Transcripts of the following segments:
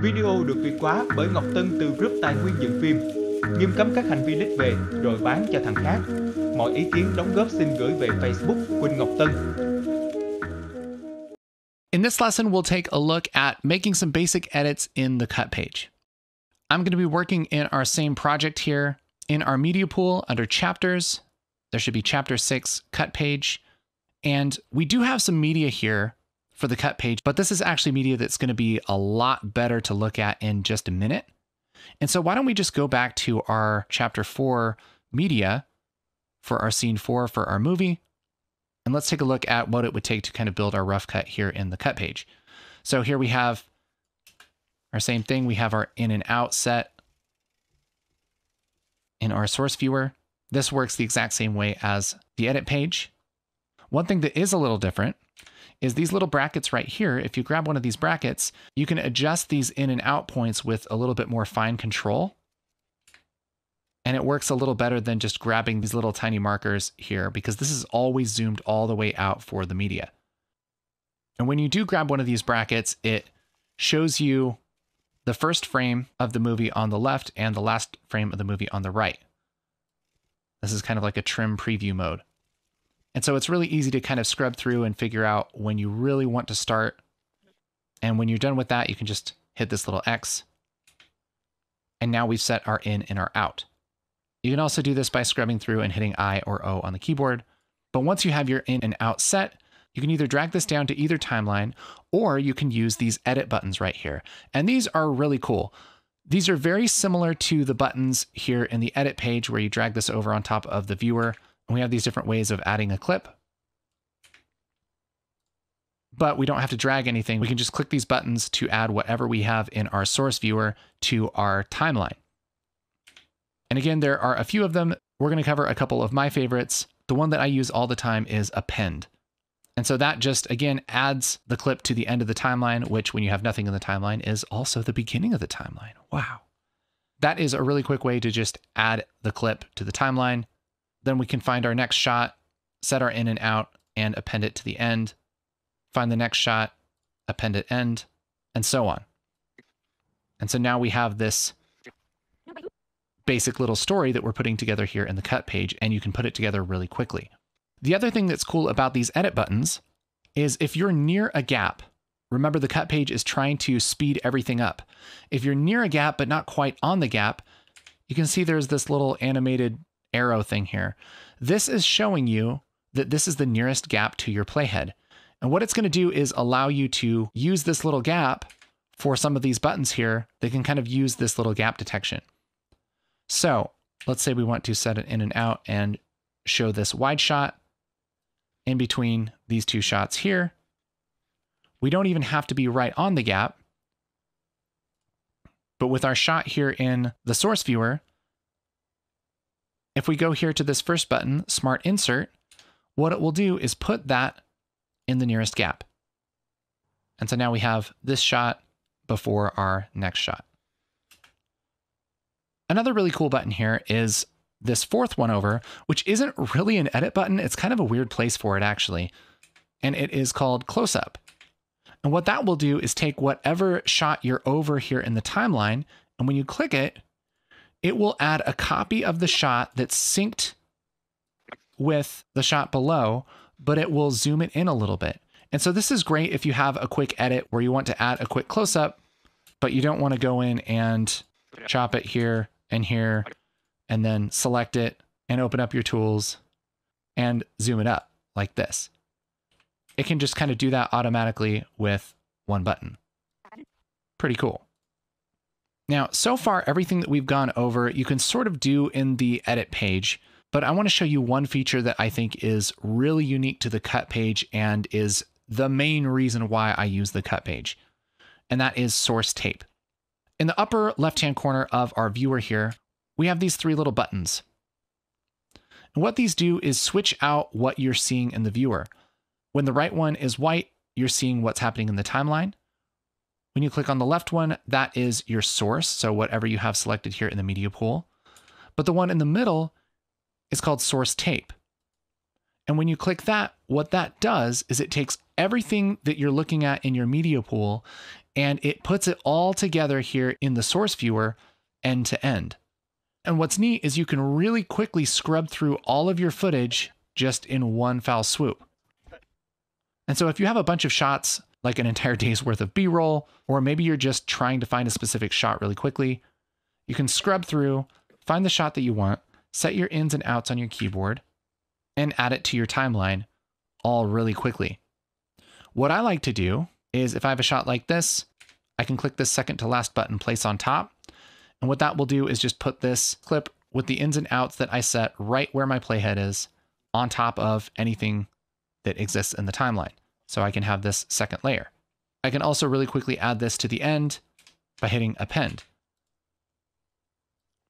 Video được Việt hóa bởi Ngọc Tân từ group tài nguyên dựng phim. Nghiêm cấm các hành vi lít về rồi bán cho thằng khác. Mọi ý kiến đóng góp xin gửi về Facebook Quỳnh Ngọc Tân. In this lesson, we'll take a look at making some basic edits in the cut page. I'm going to be working in our same project here. In our media pool under chapters, there should be chapter 6 cut page. And we do have some media here for the cut page, but this is actually media that's going to be a lot better to look at in just a minute. And so why don't we just go back to our chapter 4 media for our scene 4 for our movie. And let's take a look at what it would take to kind of build our rough cut here in the cut page. So here we have our same thing. We have our in and out set in our source viewer. This works the exact same way as the edit page. One thing that is a little different is these little brackets right here. If you grab one of these brackets, you can adjust these in and out points with a little bit more fine control. And it works a little better than just grabbing these little tiny markers here, because this is always zoomed all the way out for the media. And when you do grab one of these brackets, it shows you the first frame of the movie on the left and the last frame of the movie on the right. This is kind of like a trim preview mode. And so it's really easy to kind of scrub through and figure out when you really want to start. And when you're done with that, you can just hit this little X. And now we've set our in and our out. You can also do this by scrubbing through and hitting I or O on the keyboard. But once you have your in and out set, you can either drag this down to either timeline, or you can use these edit buttons right here. And these are really cool. These are very similar to the buttons here in the edit page where you drag this over on top of the viewer. And we have these different ways of adding a clip. But we don't have to drag anything. We can just click these buttons to add whatever we have in our source viewer to our timeline. And again, there are a few of them. We're going to cover a couple of my favorites. The one that I use all the time is append. And so that just, again, adds the clip to the end of the timeline, which when you have nothing in the timeline is also the beginning of the timeline. Wow. That is a really quick way to just add the clip to the timeline. Then we can find our next shot, set our in and out, and append it to the end. Find the next shot, append it end, and so on. And so now we have this basic little story that we're putting together here in the cut page, and you can put it together really quickly. The other thing that's cool about these edit buttons is if you're near a gap, remember the cut page is trying to speed everything up. If you're near a gap but not quite on the gap, you can see there's this little animated arrow thing here. This is showing you that this is the nearest gap to your playhead. And what it's going to do is allow you to use this little gap for some of these buttons here. They can kind of use this little gap detection. So let's say we want to set it in and out and show this wide shot in between these two shots here. We don't even have to be right on the gap. But with our shot here in the source viewer, if we go here to this first button, Smart Insert, what it will do is put that in the nearest gap. And so now we have this shot before our next shot. Another really cool button here is this fourth one over, which isn't really an edit button. It's kind of a weird place for it actually. And it is called Close Up. And what that will do is take whatever shot you're over here in the timeline, and when you click it, it will add a copy of the shot that's synced with the shot below, but it will zoom it in a little bit. And so this is great if you have a quick edit where you want to add a quick close-up, but you don't want to go in and chop it here and here, and then select it and open up your tools and zoom it up like this. It can just kind of do that automatically with one button. Pretty cool. Now, so far, everything that we've gone over, you can sort of do in the edit page, but I want to show you one feature that I think is really unique to the cut page and is the main reason why I use the cut page, and that is source tape. In the upper left-hand corner of our viewer here, we have these three little buttons. And what these do is switch out what you're seeing in the viewer. When the right one is white, you're seeing what's happening in the timeline. When you click on the left one, that is your source, so whatever you have selected here in the media pool. But the one in the middle is called source tape. And when you click that, what that does is it takes everything that you're looking at in your media pool and it puts it all together here in the source viewer end to end. And what's neat is you can really quickly scrub through all of your footage just in one foul swoop. And so if you have a bunch of shots, like an entire day's worth of B-roll, or maybe you're just trying to find a specific shot really quickly, you can scrub through, find the shot that you want, set your ins and outs on your keyboard, and add it to your timeline all really quickly. What I like to do is if I have a shot like this, I can click this second to last button, place on top. And what that will do is just put this clip with the ins and outs that I set right where my playhead is on top of anything that exists in the timeline. So I can have this second layer. I can also really quickly add this to the end by hitting append.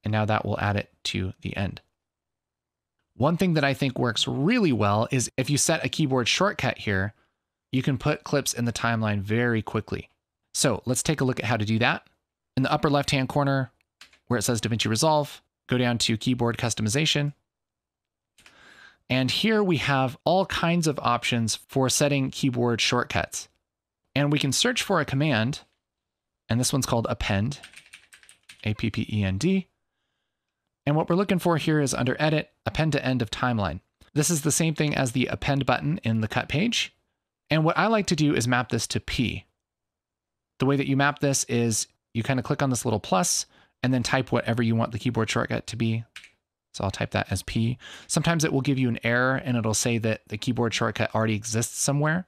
And now that will add it to the end. One thing that I think works really well is if you set a keyboard shortcut here, you can put clips in the timeline very quickly. So let's take a look at how to do that. In the upper left-hand corner, where it says DaVinci Resolve, go down to Keyboard Customization. And here we have all kinds of options for setting keyboard shortcuts. And we can search for a command, and this one's called append, A-P-P-E-N-D. And what we're looking for here is under Edit, Append to End of Timeline. This is the same thing as the append button in the cut page. And what I like to do is map this to P. The way that you map this is you kind of click on this little plus and then type whatever you want the keyboard shortcut to be. So I'll type that as P. Sometimes it will give you an error and it'll say that the keyboard shortcut already exists somewhere.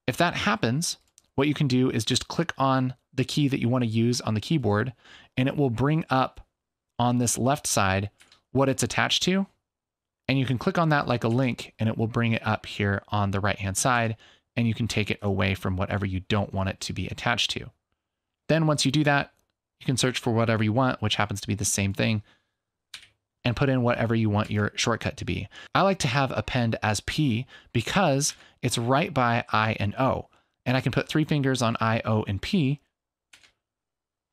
If that happens, what you can do is just click on the key that you want to use on the keyboard, and it will bring up on this left side what it's attached to. And you can click on that like a link and it will bring it up here on the right-hand side, and you can take it away from whatever you don't want it to be attached to. Then once you do that, you can search for whatever you want, which happens to be the same thing, and put in whatever you want your shortcut to be. I like to have append as P because it's right by I and O. And I can put 3 fingers on I, O, and P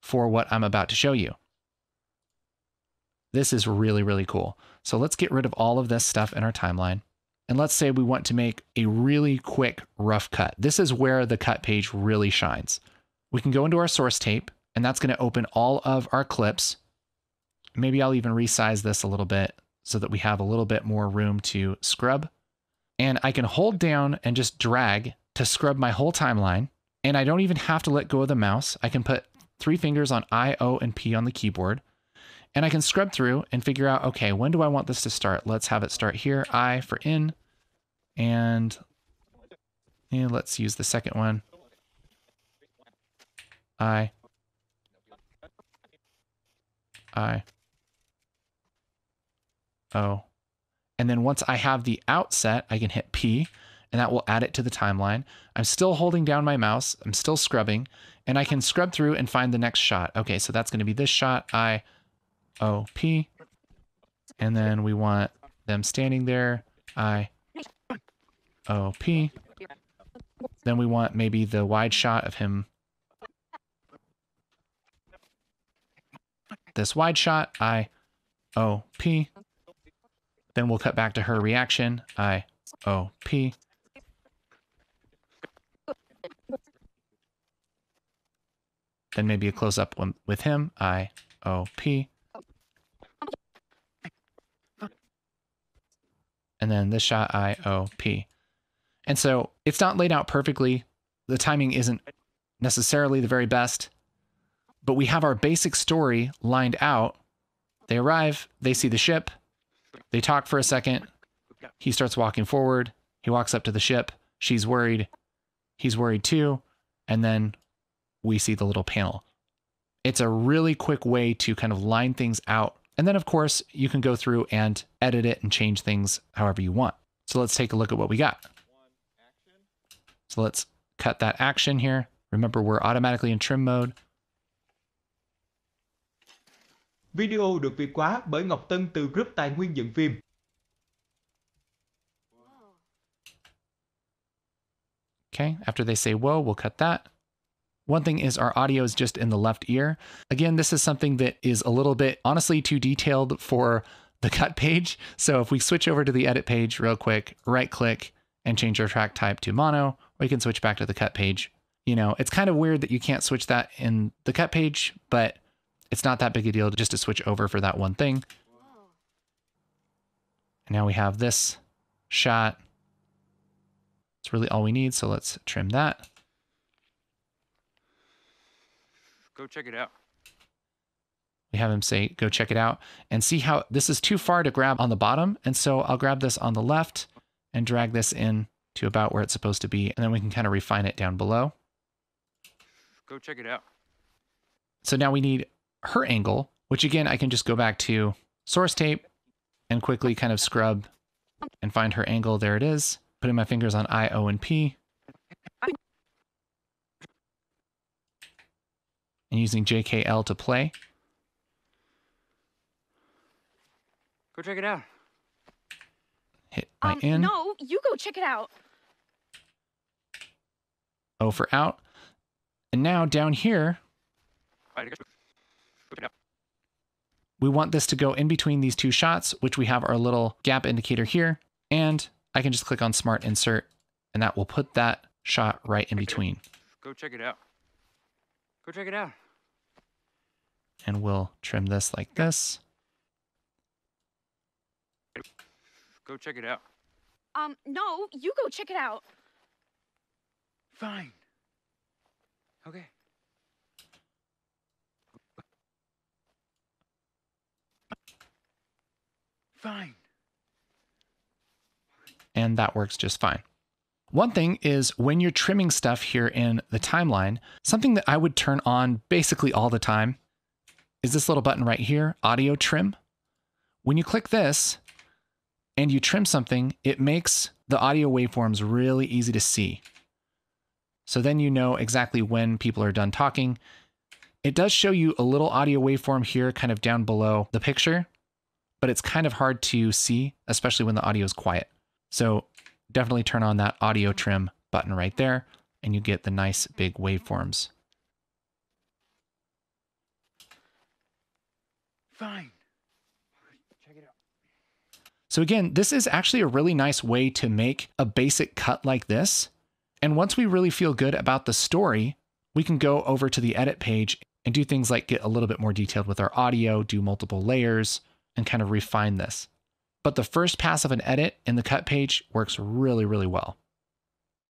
for what I'm about to show you. This is really, really cool. So let's get rid of all of this stuff in our timeline. And let's say we want to make a really quick rough cut. This is where the cut page really shines. We can go into our source tape, and that's going to open all of our clips. Maybe I'll even resize this a little bit so that we have a little bit more room to scrub. And I can hold down and just drag to scrub my whole timeline. And I don't even have to let go of the mouse. I can put 3 fingers on I, O, and P on the keyboard. And I can scrub through and figure out, okay, when do I want this to start? Let's have it start here. I for in. And let's use the second one. I. O. And then once I have the out set, I can hit P, and that will add it to the timeline. I'm still holding down my mouse. I'm still scrubbing, and I can scrub through and find the next shot. Okay, so that's going to be this shot, I, O, P. And then we want them standing there, I, O, P. Then we want maybe the wide shot of him. This wide shot, I, O, P. Then we'll cut back to her reaction, I, O, P. Then maybe a close-up one with him, I, O, P. And then this shot, I, O, P. And so it's not laid out perfectly. The timing isn't necessarily the very best, but we have our basic story lined out. They arrive, they see the ship, they talk for a second, he starts walking forward, he walks up to the ship, she's worried, he's worried too, and then we see the little panel. It's a really quick way to kind of line things out. And then of course, you can go through and edit it and change things however you want. So let's take a look at what we got. So let's cut that action here. Remember, we're automatically in trim mode. Video được Việt hóa bởi Ngọc Tân từ group tài nguyên dựng phim. Okay, after they say whoa, we'll cut that. One thing is our audio is just in the left ear. Again, this is something that is a little bit, honestly, too detailed for the cut page. So if we switch over to the edit page real quick, right click and change our track type to mono, we can switch back to the cut page You know, it's kind of weird that you can't switch that in the cut page, but it's not that big a deal just to switch over for that one thing. And now we have this shot. It's really all we need, so let's trim that. Go check it out. We have him say, go check it out, and see how this is too far to grab on the bottom. And so I'll grab this on the left and drag this in to about where it's supposed to be. And then we can kind of refine it down below. Go check it out. So now we need her angle, which again, I can just go back to source tape and quickly kind of scrub and find her angle. There it is. Putting my fingers on I, O, and P. And using JKL to play. Go check it out. Hit my in. No, you go check it out. O for out. And now down here, All right, go check it out. we want this to go in between these two shots, which we have our little gap indicator here. And I can just click on Smart Insert, and that will put that shot right in between. Go check it out. Go check it out. And we'll trim this like this. Go check it out. No, you go check it out. Fine. Okay. Fine. And that works just fine. One thing is when you're trimming stuff here in the timeline, something that I would turn on basically all the time is this little button right here, audio trim. When you click this and you trim something, it makes the audio waveforms really easy to see. So then you know exactly when people are done talking. It does show you a little audio waveform here kind of down below the picture, but it's kind of hard to see, especially when the audio is quiet. So definitely turn on that audio trim button right there, and you get the nice big waveforms. Fine. Check it out. So again, this is actually a really nice way to make a basic cut like this. And once we really feel good about the story, we can go over to the edit page and do things like get a little bit more detailed with our audio, do multiple layers, and kind of refine this. But the first pass of an edit in the cut page works really, really well.